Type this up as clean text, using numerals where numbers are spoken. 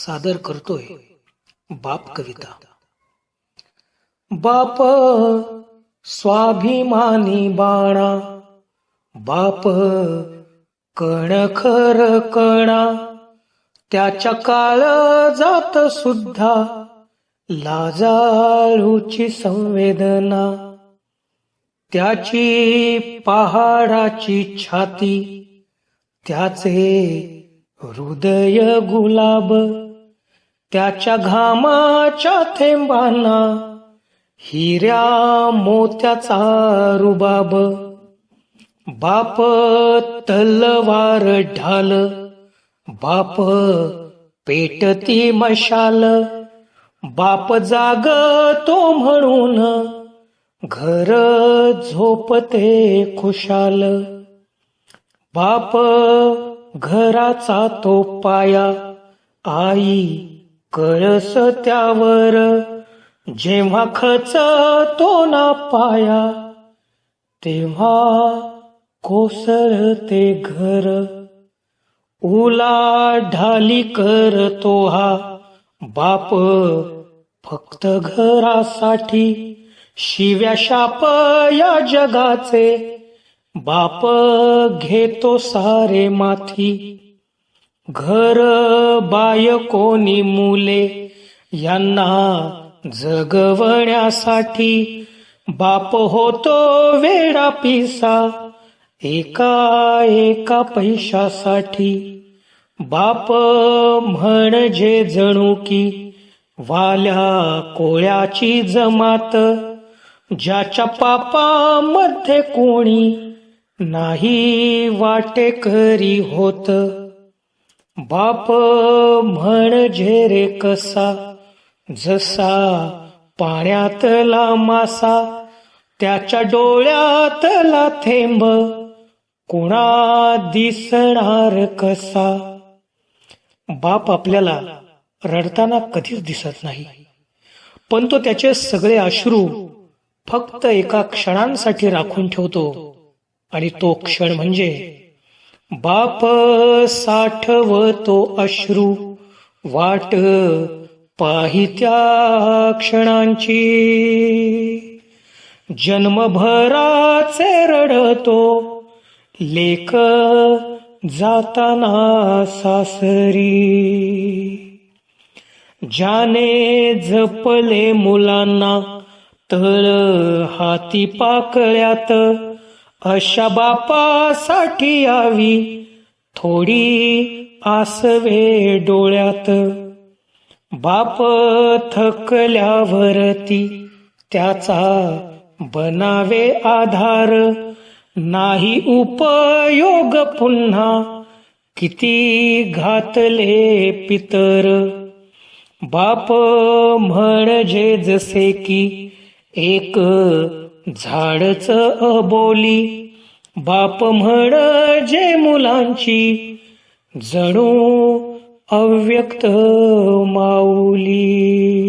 सादर करतोय बाप कविता. बाप स्वाभिमानी बाणा, बाप कणखर कणा, त्याच्या काळ जात सुद्धा लाजाळूची संवेदना. त्याची पहाडाची छाती, त्याचे हृदय गुलाब, त्याच्या घामाच्या थेंबांना हिऱ्या मोत्याचा रुबाब. बाप तलवार ढाल, बाप पेटती मशाल, बाप जागतो म्हणून घर झोपते खुशाल. बाप घराचा तो पाया, आई कळस त्यावर, जेव्हा खचतो ना पाया तेव्हा कोसळते घर. उलाढाली करतो हा बाप फक्त घरासाठी, शिव्या शाप या जगाचे बाप घेतो सारे माथी. घर बायकोनी मुले यांना जगवण्यासाठी बाप होतो वेडा पिसा एका पैशासाठी. बाप म्हणजे जणू की वाल्या कोळ्याची जमात, ज्याच्या पापामध्ये कोणी नाही वाटेकरी होत. बाप म्हणजे रे कसा, जसा पाण्यातला मासा, त्याच्या डोळ्यातला थेंब कुणा दिसणार कसा. बाप आपल्याला रडताना कधीच दिसत नाही, पण तो त्याचे सगळे अश्रू फक्त एका क्षणांसाठी राखून ठेवतो, आणि तो क्षण म्हणजे बाप साठवतो अश्रू वाट पाहित्या क्षणांची. जन्मभराचे रडतो लेक जाताना सासरी. ज्याने जपले मुलांना तळ हाती पाकळ्यात, अशा बापासाठी यावी थोडी आसवे डोळ्यात. बाप थकल्यावरती त्याचा बनावे आधार, नाही उपयोग पुन्हा किती घातले पितर. बाप म्हणजे जसे की एक झाडच अबोली, बाप म्हणजे मुलांची जणू अव्यक्त माऊली.